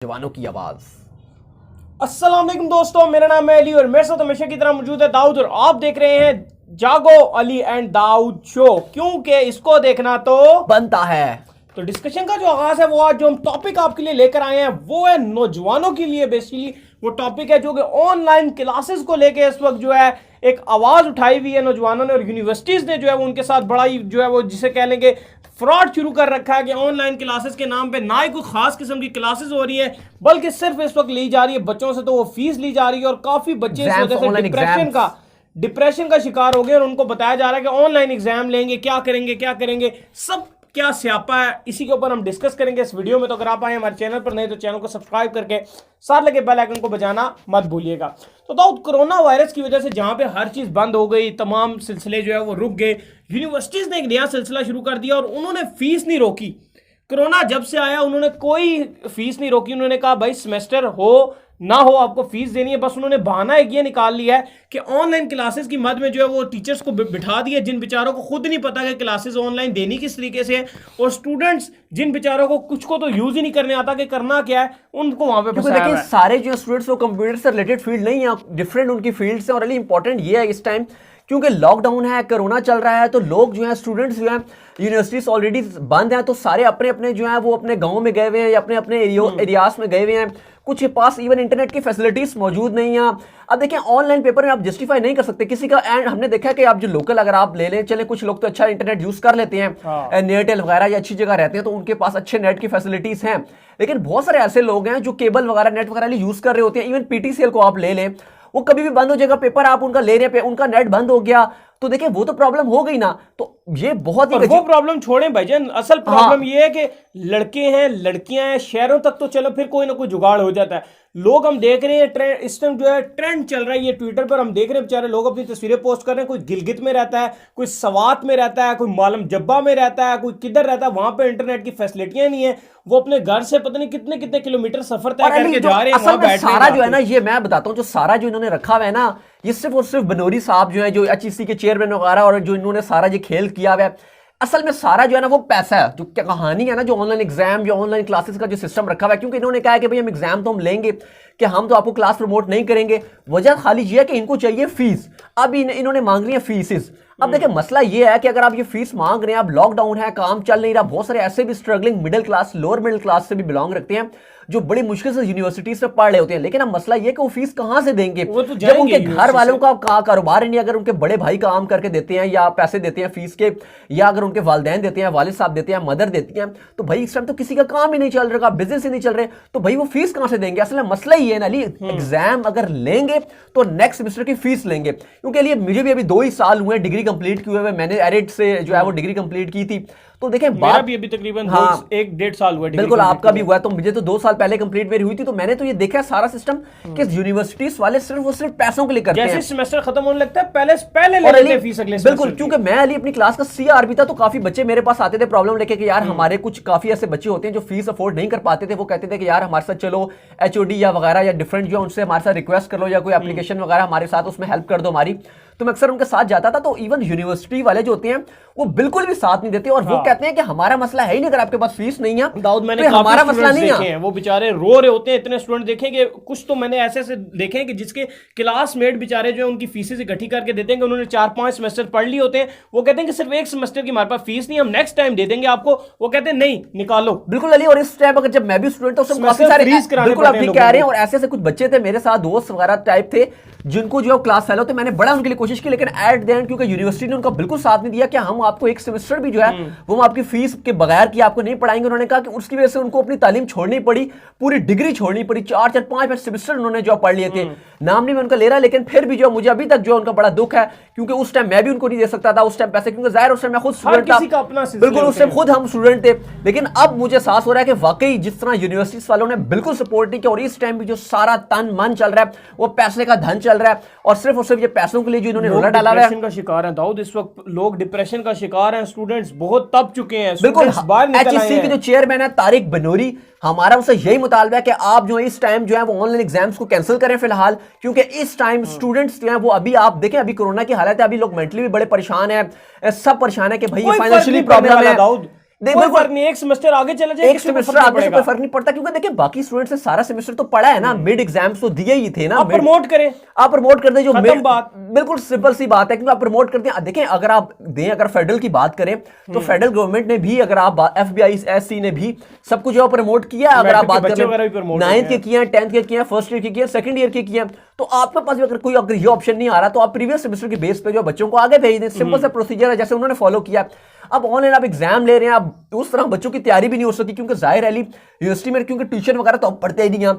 जवानों की आवाज। अस्सलाम वालेकुम दोस्तों, मेरा नाम है अली और मेरे साथ हमेशा की तरह मौजूद है दाऊद और आप देख रहे हैं जागो अली एंड दाऊद शो, क्योंकि इसको देखना तो बनता है। तो डिस्कशन का जो आगाज है वो आज जो हम टॉपिक आपके लिए लेकर आए हैं वो है नौजवानों के लिए। बेसिकली वो टॉपिक है जो कि ऑनलाइन क्लासेस को लेके इस वक्त जो है एक आवाज उठाई हुई है नौजवानों ने, और यूनिवर्सिटीज ने जो है वो उनके साथ बड़ा ही जो है वो जिसे कह लेंगे फ्रॉड शुरू कर रखा है कि ऑनलाइन क्लासेस के नाम पे ना ही कोई खास किस्म की क्लासेस हो रही है बल्कि सिर्फ इस वक्त ली जा रही है बच्चों से, तो वो फीस ली जा रही है और काफी बच्चे इस वजह से डिप्रेशन का शिकार हो गए और उनको बताया जा रहा है कि ऑनलाइन एग्जाम लेंगे, क्या करेंगे सब क्या स्यापा है। इसी के ऊपर हम डिस्कस करेंगे इस वीडियो में। तो अगर आप आए हमारे चैनल पर नहीं तो चैनल को सब्सक्राइब करके साथ लगे बेल आइकन को बजाना मत भूलिएगा। तो दाऊद, कोरोना वायरस की वजह से जहां पे हर चीज बंद हो गई, तमाम सिलसिले जो है वो रुक गए, यूनिवर्सिटीज ने एक नया सिलसिला शुरू कर दिया और उन्होंने फीस नहीं रोकी। कोरोना जब से आया उन्होंने कोई फीस नहीं रोकी। उन्होंने कहा भाई सेमेस्टर हो ना हो आपको फीस देनी है। बस उन्होंने बहाना एक ये निकाल लिया है कि ऑनलाइन क्लासेस की मद में जो है वो टीचर्स को बिठा दिया जिन बेचारों को खुद नहीं पता कि क्लासेस ऑनलाइन देनी किस तरीके से है, और स्टूडेंट्स जिन बेचारों को कुछ को तो यूज ही नहीं करने आता कि करना क्या है, उनको वहां पे फंसाया देखिए सारे जो स्टूडेंट्स वो कंप्यूटर से रिलेटेड फील्ड नहीं है, डिफरेंट उनकी फील्ड से। और अली इंपॉर्टेंट ये है इस टाइम क्योंकि लॉकडाउन है, कोरोना चल रहा है, तो लोग जो है स्टूडेंट्स जो है यूनिवर्सिटीज ऑलरेडी बंद हैं, तो सारे अपने अपने जो है वो अपने गाँव में गए हुए हैं या अपने अपने एरियाज में गए हुए हैं। कुछ के पास इवन इंटरनेट की फैसिलिटीज मौजूद नहीं है। अब देखिए ऑनलाइन पेपर में आप जस्टिफाई नहीं कर सकते किसी का। एंड हमने देखा कि आप जो लोकल अगर आप ले लें, चले कुछ लोग तो अच्छा इंटरनेट यूज कर लेते हैं, एयरटेल वगैरह या अच्छी जगह रहते हैं तो उनके पास अच्छे नेट की फैसिलिटीज हैं। लेकिन बहुत सारे ऐसे लोग हैं जो केबल वगैरह नेट वगैरह यूज कर रहे होते हैं। इवन पीटीसीएल को आप ले लें, वो कभी भी बंद हो जाएगा, पेपर आप उनका ले रहे हैं, उनका नेट बंद हो गया तो देखिए वो तो प्रॉब्लम हो गई ना। तो ये बहुत ही वो प्रॉब्लम छोड़ें भाईजान, असल प्रॉब्लम ये है कि लड़के हैं लड़कियां हैं, शहरों तक तो चलो फिर कोई ना कोई जुगाड़ हो जाता है। लोग हम देख रहे हैं ट्रेंड इस टाइम जो है ट्रेंड चल रहा है ये ट्विटर पर, हम देख रहे हैं बेचारे लोग अपनी तस्वीरें पोस्ट कर रहे हैं। कोई गिलगित में रहता है, कोई सवात में रहता है, कोई मालम जब्बा में रहता है, कोई किधर रहता है, वहां पे इंटरनेट की फैसिलिटियां नहीं है। वो अपने घर से पता नहीं कितने कितने किलोमीटर सफर तय करके जा रहे हैं वहां बैठ के। सारा जो है ना, ये मैं बताता हूँ, जो सारा जो इन्होंने रखा हुआ है ना, ये सिर्फ और सिर्फ बनोरी साहब जो है जो एचईसी के चेयरमैन वगैरह और जो इन्होंने सारा ये खेल किया हुआ है, असल में सारा जो है ना वो पैसा है। जो क्या कहानी है ना, जो ऑनलाइन एग्जाम या ऑनलाइन क्लासेस का जो सिस्टम रखा हुआ है, क्योंकि इन्होंने कहा है कि भाई हम एग्जाम तो हम लेंगे कि हम तो आपको क्लास प्रमोट नहीं करेंगे। वजह खाली ये है कि इनको चाहिए फीस। अब इन्होंने मांग ली है फीसेस। अब देखिए मसला ये है कि अगर आप ये फीस मांग रहे हैं, अब लॉकडाउन है, काम चल नहीं रहा, बहुत सारे ऐसे भी struggling middle class lower middle class से भी बिलोंग रखते हैं जो बड़ी मुश्किल से यूनिवर्सिटी से पढ़ रहे होते हैं। लेकिन अब मसला ये कि वो फीस कहां से देंगे जब उनके घर वालों का कारोबार नहीं। अगर उनके बड़े भाई काम करके देते हैं या पैसे देते हैं फीस के, या अगर उनके वालिदैन देते हैं, वालिद साहब देते हैं, मदर देती हैं, तो भाई इस टाइम तो किसी का काम ही नहीं चल रहा, बिजनेस ही नहीं चल रहे, तो भाई वो फीस कहां से देंगे। असल में मसला ये है ना अली, एग्जाम अगर लेंगे तो नेक्स्ट सेमेस्टर की फीस लेंगे। क्योंकि लिए मुझे भी अभी 2 ही साल हुए डिग्री कंप्लीट किए हुए, मैंने एरिड से जो है वो डिग्री कंप्लीट की थी। तो देखें मेरा भी अभी तकरीबन 1-1.5 साल हुआ। बिल्कुल आपका भी हुआ, तो मुझे तो 2 साल पहले कंप्लीट मेरी हुई थी। तो मैंने तो ये देखा है सारा सिस्टम कि यूनिवर्सिटीज वाले सिर्फ वो सिर्फ पैसों के लिए करते हैं। जैसे सेमेस्टर खत्म होने लगता है पहले ले लेते हैं फीस अगले सेमेस्टर। बिल्कुल, क्योंकि मैं अली अपनी क्लास का सीआरबी था, तो काफी बच्चे मेरे पास आते थे प्रॉब्लम लेके कि यार हमारे कुछ काफी ऐसे बच्चे होते हैं जो फीस अफोर्ड नहीं कर पाते थे। वो कहते थे कि यार हमारे साथ चलो एचओडी या वगैरह या डिफरेंट जो उनसे हमारे साथ रिक्वेस्ट कर लो या कोई एप्लीकेशन वगैरह हमारे साथ उसमें हेल्प कर दो हमारी। तो मैं अक्सर उनके साथ जाता था। तो इवन यूनिवर्सिटी वाले जो होते हैं वो बिल्कुल भी साथ नहीं देते और वो कहते हैं कि हमारा मसला है ही नहीं, अगर आपके पास फीस नहीं है दाऊद मैंने तो हमारा मसला नहीं है। वो बेचारे रो रहे होते हैं, इतने स्टूडेंट देखे कि कुछ तो मैंने ऐसे ऐसे देखे कि जिसके क्लासमेट बेचारे जो है उनकी फीसें इकट्ठी करके देते हैं कि उन्होंने 4-5 सेमेस्टर पढ़ लिए होते हैं। वो कहते हैं कि सिर्फ एक सेमेस्टर की हमारे पास फीस नहीं, हम नेक्स्ट टाइम दे देंगे आपको। वो कहते हैं नहीं निकालो। बिल्कुल अली, और इस टाइम अगर जब मैं भी स्टूडेंट था उसमें काफी सारे बिल्कुल आप ठीक कह रहे हैं, और ऐसे ऐसे कुछ बच्चे थे मेरे साथ दोस्त वगैरह टाइप थे जिनको जो क्लास फेलो थे। मैंने बड़ा उनके लिए कोशिश की, लेकिन एट द एंड क्योंकि यूनिवर्सिटी ने उनका बिल्कुल साथ नहीं दिया कि हम आपको एक सेमेस्टर भी जो है वो हम आपकी फीस के बगैर की आपको नहीं पढ़ाएंगे। उन्होंने कहा कि उसकी वजह से उनको अपनी तालीम छोड़नी पड़ी, पूरी डिग्री छोड़नी पड़ी। 4-5 सेमेस्टर उन्होंने जो पढ़ लिए थे। नाम नहीं मैं उनका ले रहा, लेकिन फिर भी जो मुझे अभी तक जो उनका बड़ा दुख है, क्योंकि उस टाइम मैं भी उनको नहीं दे सकता था उस टाइम पैसे, क्योंकि जाहिर उस टाइम मैं खुद स्टूडेंट था, बिल्कुल उस टाइम खुद हम स्टूडेंट थे। लेकिन अब मुझे एहसास हो रहा है कि वाकई जिस तरह यूनिवर्सिटी वालों ने बिल्कुल सपोर्ट नहीं किया, और इस टाइम भी जो सारा तन मन चल रहा है वो पैसे का धन चल रहा है, और सिर्फ ये पैसों के लिए जो इन्होंने रोला डाला है। डिप्रेशन का शिकार है दाऊद, इस वक्त लोग डिप्रेशन का शिकार हैं, स्टूडेंट्स बहुत तप चुके हैं। बिल्कुल, एचईसी के जो चेयरमैन है तारिक बनोरी, हमारा उससे यही मुतालबा है कि आप जो है इस टाइम जो है वो ऑनलाइन एग्जाम्स को कैंसिल करें फिलहाल, क्योंकि इस टाइम स्टूडेंट्स जो है वो अभी आप देखें अभी कोरोना की हालत है, अभी लोग मेंटली भी बड़े परेशान है, सब परेशान है कि भाई फाइनेंशियली प्रॉब्लम है। कोई फर्क नहीं, एक सेमेस्टर आगे चले जाए, एक सेमेस्टर आगे से कोई फर्क नहीं पड़ता, क्योंकि देखिए बाकी स्टूडेंट्स ने सारा सेमेस्टर तो पढ़ा है ना, मिड एग्जाम्स तो दिए ही थे ना। आप प्रमोट करें, आप प्रमोट कर दें, जो बात बिल्कुल सिंपल सी बात है, क्योंकि आप प्रमोट करते हैं। देखें अगर आप दें, अगर फेडरल की बात करें तो फेडरल गवर्नमेंट ने भी, अगर आप FBI ने भी सब कुछ जो प्रमोट किया। अगर आप बात करें 9th के किया, 10th के किया, फर्स्ट ईयर के किया, सेकंड ईयर के किया, तो आपके पास अगर ये ऑप्शन नहीं आ रहा तो आप प्रीवियस सेमेस्टर के बेस पे जो बच्चों को आगे भेज दें। सिंपल सा प्रोसीजर है, जैसे उन्होंने फॉलो किया। अब ऑनलाइन आप एग्जाम ले रहे हैं, अब उस तरह बच्चों की तैयारी भी नहीं हो सकती, क्योंकि जाहिर है यूनिवर्सिटी में क्योंकि ट्यूशन वगैरह तो अब पढ़ते ही नहीं है,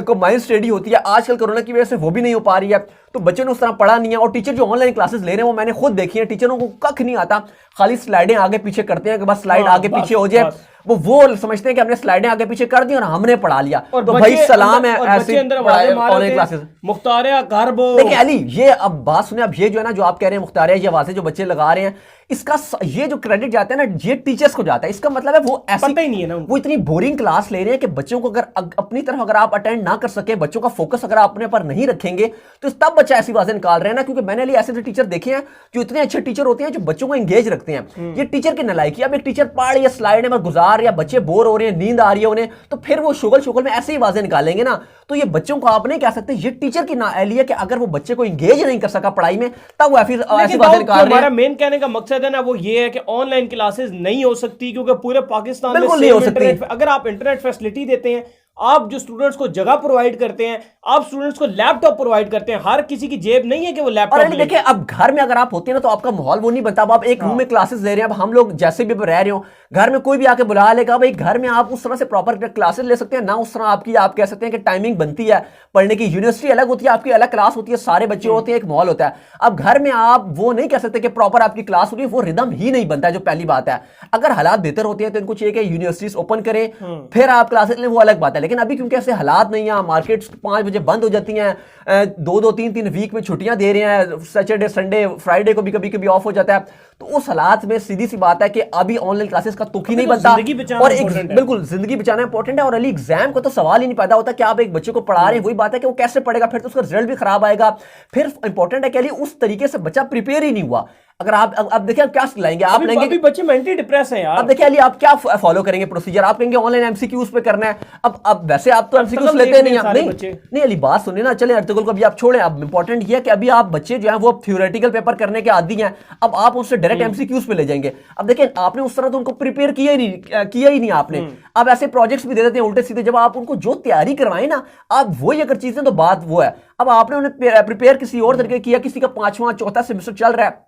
कंबाइंड स्टडी होती है। आजकल कोरोना की वजह से वो भी नहीं हो पा रही है, तो बच्चों ने उस तरह पढ़ा नहीं है। और टीचर जो ऑनलाइन क्लासेस ले रहे हैं वो मैंने खुद देखी है, टीचरों को कख नहीं आता, खाली स्लाइडें आगे पीछे करते हैं कि बस स्लाइड आगे पीछे हो जाए। वो समझते हैं कि हमने स्लाइडें आगे पीछे कर दी और हमने पढ़ा लिया, तो भाई सलाम है ऐसे ऑनलाइन क्लासेस। मुख्तारिया घर बो, देखिए अली, ये अब बात सुने, अब ये जो है ना, जो आप कह रहे हैं मुख्तारिया, ये आवाजें जो बच्चे लगा रहे हैं, इसका ये जो क्रेडिट जाता है ना, ये टीचर्स को जाता है। इसका मतलब है वो ऐसा पता ही नहीं है ना, वो इतनी बोरिंग क्लास ले रहे हैं कि बच्चों को अगर अपनी तरफ अगर आप अटेंड ना कर सके, बच्चों का फोकस अगर आप अपने पर नहीं रखेंगे, तो तब बच्चा ऐसी आवाजें निकाल रहे हैं ना। क्योंकि मैंने ऐसे टीचर देखे हैं जो इतने अच्छे टीचर होते हैं, जो बच्चों को एंगेज रखते हैं। ये टीचर की नलायकी, अब एक टीचर पढ़ या स्लाइड में गुजार, या बच्चे बोर हो रहे हैं, नींद आ रही है उन्हें, तो फिर वो शुगल में ऐसी आवाजें निकालेंगे ना, तो ये बच्चों को आप नहीं कह सकते, ये टीचर की नाअहली है कि अगर वो बच्चे को एंगेज नहीं कर सका पढ़ाई में, तब वो ऐसी बातें निकाल रहे हैं। हमारा मेन कहने का मकसद है ना, वो ये है कि ऑनलाइन क्लासेस नहीं हो सकती, क्योंकि पूरे पाकिस्तान में नहीं हो सकती। अगर आप इंटरनेट फैसिलिटी देते हैं, आप जो स्टूडेंट्स को जगह प्रोवाइड करते हैं, आप स्टूडेंट्स को लैपटॉप प्रोवाइड करते हैं, हर किसी की जेब नहीं है कि वो लैपटॉप। देखिए अब घर में अगर आप होते हैं ना, तो आपका माहौल वो नहीं बनता। अब आप एक रूम में क्लासेस ले रहे हैं, अब हम लोग जैसे भी रह रहे हो, घर में कोई भी आके बुला लेगा, भाई घर में आप उस तरह से प्रॉपर क्लासेस ले सकते हैं ना, उस तरह आपकी आप कह सकते हैं कि टाइमिंग बनती है पढ़ने की। यूनिवर्सिटी अलग होती है, आपकी अलग क्लास होती है, सारे बच्चे होते हैं, एक माहौल होता है। अब घर में आप वो नहीं कह सकते कि प्रॉपर आपकी क्लास होगी, वो रिदम ही नहीं बनता है, जो पहली बात है। अगर हालात बेहतर होते हैं तो इनको चाहिए कि यूनिवर्सिटीज ओपन करें, फिर आप क्लासेस लें, वो अलग बात है। लेकिन अभी क्योंकि ऐसे हालात नहीं है, मार्केट्स 5 बजे बंद हो जाती हैं, 2-2, 3-3 वीक में छुट्टियां दे रहे हैं, सैटरडे संडे फ्राइडे को भी कभी कभी ऑफ हो जाता है, तो उस हालात में सीधी सी बात है कि अभी ऑनलाइन क्लासेस का तुक ही नहीं बनता। और बिल्कुल जिंदगी बचाना इंपॉर्टेंट है, और अली एग्जाम का तो सवाल ही नहीं पैदा होता कि आप एक बच्चे को पढ़ा रहे हैं, वही बात है कि वो कैसे पढ़ेगा, फिर तो उसका रिजल्ट भी खराब आएगा। फिर इंपॉर्टेंट है कि अली उस तरीके से बच्चा प्रिपेयर ही नहीं हुआ। अगर आप अब देखिए आप क्या लाएंगे, आप लेंगे अभी बच्चे मेंटली डिप्रेस हैं यार। अब देखिए अली, आप क्या फॉलो करेंगे प्रोसीजर, आप कहेंगे ऑनलाइन एमसीक्यूज पे करना है। अब वैसे आप तो एमसीक्यूज लेते नहीं, नहीं अली बात सुनिए ना, चले अर्तुगरुल को भी आप छोड़ें। अब इंपॉर्टेंट ये है कि अभी आप बच्चे जो हैं वो थ्योरेटिकल पेपर करने के आदी हैं, अब आप उससे डायरेक्ट एमसीक्यूज पे ले जाएंगे। अब देखिए आपने उस तरह तो उनको प्रिपेयर किया ही नहीं आपने। अब ऐसे प्रोजेक्ट्स भी दे देते हैं उल्टे सीधे, जब आप उनको जो तैयारी करवाएं ना, आप वही अगर चीजें, तो बात वो है। अब आपने उन्हें प्रिपेयर किसी और तरीके किया, किसी का 5वां 4था सेमेस्टर चल रहा है,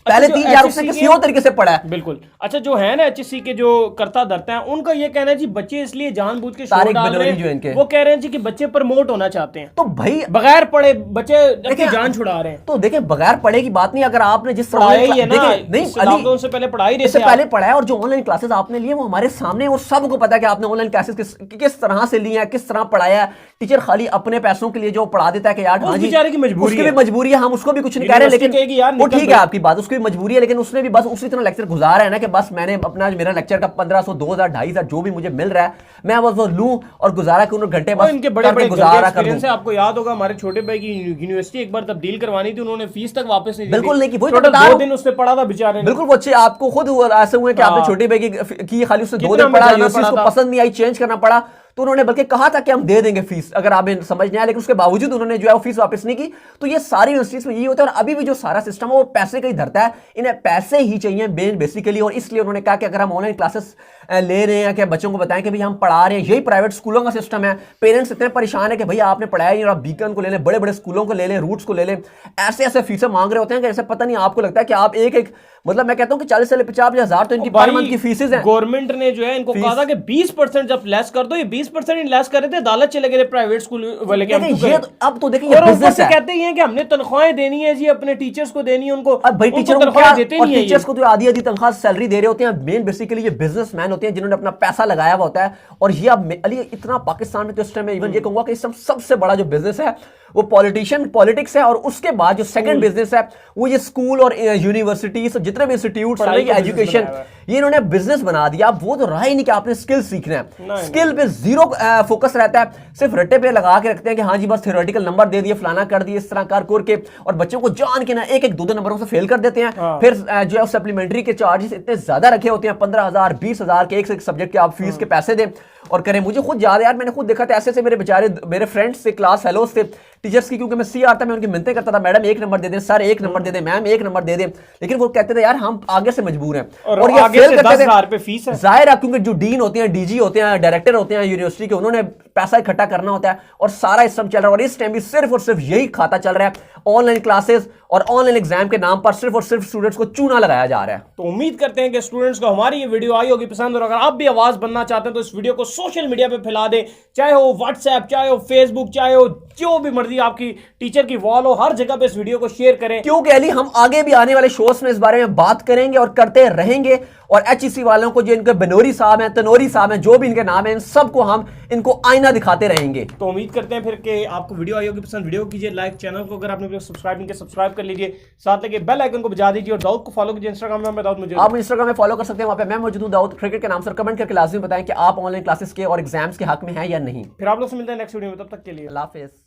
पहले 3-4 उसने किसी और तरीके से पढ़ा है। बिल्कुल। अच्छा, जो है ना HSC के जो करता धरता है, उनका ये कहना है जी बच्चे इसलिए जानबूझ के शोर डाल रहे हैं, वो कह रहे हैं जी कि बच्चे प्रमोट होना चाहते हैं, तो भाई बगैर पढ़े बच्चे अपनी जान छुड़ा रहे हैं। तो देखिए बगैर पढ़े की बात नहीं, अगर आपने जिस तरह लॉकडाउन से पहले पढ़ाई इससे पहले पढ़ा है, और जो ऑनलाइन क्लासेस आपने लिए वो हमारे सामने, वो सबको पता है कि आपने ऑनलाइन क्लासेस किस तरह से लिए हैं, किस तरह पढ़ाया है। टीचर खाली अपने पैसों के लिए जो पढ़ा देता है कि यार हाँ जी, बेचारे की मजबूरी है, मजबूरी है, हम उसको भी कुछ नहीं कह रहे, लेकिन वो ठीक है आपकी बात, उसकी मजबूरी है, लेकिन उसने भी बस उसी तरह लेक्चर गुजारा है ना कि बस मैंने अपना मेरा लेक्चर का 1500, 2000, 2500 जो भी मुझे मिल रहा है, मैं बस वो लूं और गुजारा करूं घंटे, बस इनके बड़े गुजारा कर दूं। आपको याद होगा हमारे छोटे भाई की यूनिवर्सिटी एक बार तब्दील करवानी थी, उन्होंने फीस तक वापस नहीं दी। बिल्कुल नहीं की, वही टोटल 2 दिन उसने पढ़ा था बेचारे ने। बिल्कुल, वो अच्छे आपको खुद ऐसे हुए कि आपने छोटे भाई की खाली उसने 2 दिन पढ़ा, यूनिवर्सिटी को पसंद नहीं आई, चेंज करना पड़ा, तो उन्होंने बल्कि कहा था कि हम दे देंगे फीस अगर आप समझ नहीं आया, लेकिन उसके बावजूद उन्होंने जो है वो फीस वापस नहीं की। तो ये सारी यूनिवर्सिटीज में यही होता है, और अभी भी जो सारा सिस्टम है वो पैसे का ही धरता है, इन्हें पैसे ही चाहिए बेसिकली। और इसलिए उन्होंने कहा कि अगर हम ऑनलाइन क्लासेस ले रहे हैं, कि बच्चों को बताएं कि भाई हम पढ़ा रहे हैं, यही प्राइवेट स्कूलों का सिस्टम है। पेरेंट्स इतने परेशान है कि भैया आपने पढ़ाया नहीं, और आप बीकन को ले लें, बड़े बड़े स्कूलों को ले लें, रूट्स को ले लें, ऐसे ऐसे फीसें मांग रहे होते हैं कि ऐसे पता नहीं आपको लगता है कि आप एक मतलब मैं कहता हूं कि 40 से 50 हजार तो इनकी पर मंथ की फीसेज हैं। गवर्नमेंट ने जो है इनको कहा था कि 20% जब लेस कर दो, ये 20% लेस कर रहे थे, अदालत चले गए प्राइवेट स्कूल वाले के। अब तो देखिए बिजनेस है, कहते हैं कि हमने तनख्वाहें देनी है जी, अपने टीचर्स को देनी है उनको। अब भाई टीचरों को देते नहीं है, टीचर्स को तो आधी आधी तनख्वाह सैलरी दे रहे होते हैं। मेन बेसिकली ये बिजनेसमैन होते हैं जिन्होंने अपना पैसा लगाया हुआ होता है। और ये अब अली इतना पाकिस्तान में तो इस टाइम इवन ये कहूंगा कि इस सबसे बड़ा जो बिजनेस है वो पॉलिटिशियन पॉलिटिक्स है, और उसके बाद जो सेकंड बिजनेस है वो ये स्कूल और यूनिवर्सिटीज जितने भी इंस्टीट्यूट एजुकेशन, ये इन्होंने बिजनेस बना दिया। अब वो तो रहा ही नहीं कि आपने स्किल सीखना है, स्किल पे जीरो फोकस रहता है, सिर्फ रट्टे पे लगा के रखते हैं कि हाँ जी बस थ्योरेटिकल नंबर दे दिए, फलाना कर दिए, इस तरह कर के, और बच्चों को जान के ना एक एक दो नंबरों से फेल कर देते हैं। फिर जो है सप्लीमेंट्री के चार्जेस इतने ज्यादा रखे होते हैं, 15,000 20,000 के एक सब्जेक्ट के आप फीस के पैसे दें और करें। मुझे खुद याद है यार, मैंने खुद देखा था ऐसे मेरे बेचारे मेरे फ्रेंड्स से, क्लास फेलोज थे, टीचर्स की, क्योंकि मैं सी आता, मैं उनकी मिन्नतें करता था, मैडम एक नंबर दे दें, सर एक नंबर दे दें, मैम एक नंबर दे दें, लेकिन वो कहते थे यार हम आगे से मजबूर हैं, और ये आगे से 10,000 रुपए फीस है। जाहिर है क्योंकि जो डीन होते हैं, डीजी होते हैं, डायरेक्टर होते हैं यूनिवर्सिटी के, उन्होंने पैसा इकट्ठा करना होता है और सारा इस सब चल रहा है। और इस टाइम भी सिर्फ और सिर्फ यही खाता चल रहा है, ऑनलाइन क्लासेस और ऑनलाइन एग्जाम के नाम पर सिर्फ और सिर्फ स्टूडेंट्स को चूना लगाया जा रहा है। तो उम्मीद करते हैं कि स्टूडेंट्स को हमारी ये वीडियो आई होगी पसंद, और अगर आप भी आवाज बनना चाहते हैं तो इस वीडियो को सोशल मीडिया पे फैला दें, चाहे हो व्हाट्सएप, चाहे हो फेसबुक, चाहे हो जो भी मर्जी आपकी टीचर की वॉल हो, हर जगह पे इस वीडियो को शेयर करें, क्योंकि अली हम आगे भी आने वाले शोज में इस बारे में बात करेंगे और करते रहेंगे। और HEC वालों को, जो इनके बनोरी साहब हैं, तनोरी साहब हैं, जो भी इनके नाम हैं, इन सबको हम इनको आईना दिखाते रहेंगे। तो उम्मीद करते हैं फिर कि आपको वीडियो आई होगी पसंद। वीडियो कीजिए लाइक, चैनल को अगर आपने सब्सक्राइब नहीं किया सब्सक्राइब कर लीजिए, साथ लेके बेल आइकन को बजा दीजिए, और दाऊद को फॉलो कीजिए इंस्टाग्राम में, दाऊद मुझे आप इंस्टाग्राम में फॉलो कर सकते हैं, वहां पे मैं मौजूद हूं दाऊद क्रिकेट के नाम से। कमेंट करके लाजमी बताएं कि आप ऑनलाइन क्लासेस के और एग्जाम्स के हक में हैं या नहीं। फिर आप लोग से मिलते हैं नेक्स्ट वीडियो में, तब तक के लिए अल्लाह हाफिज़।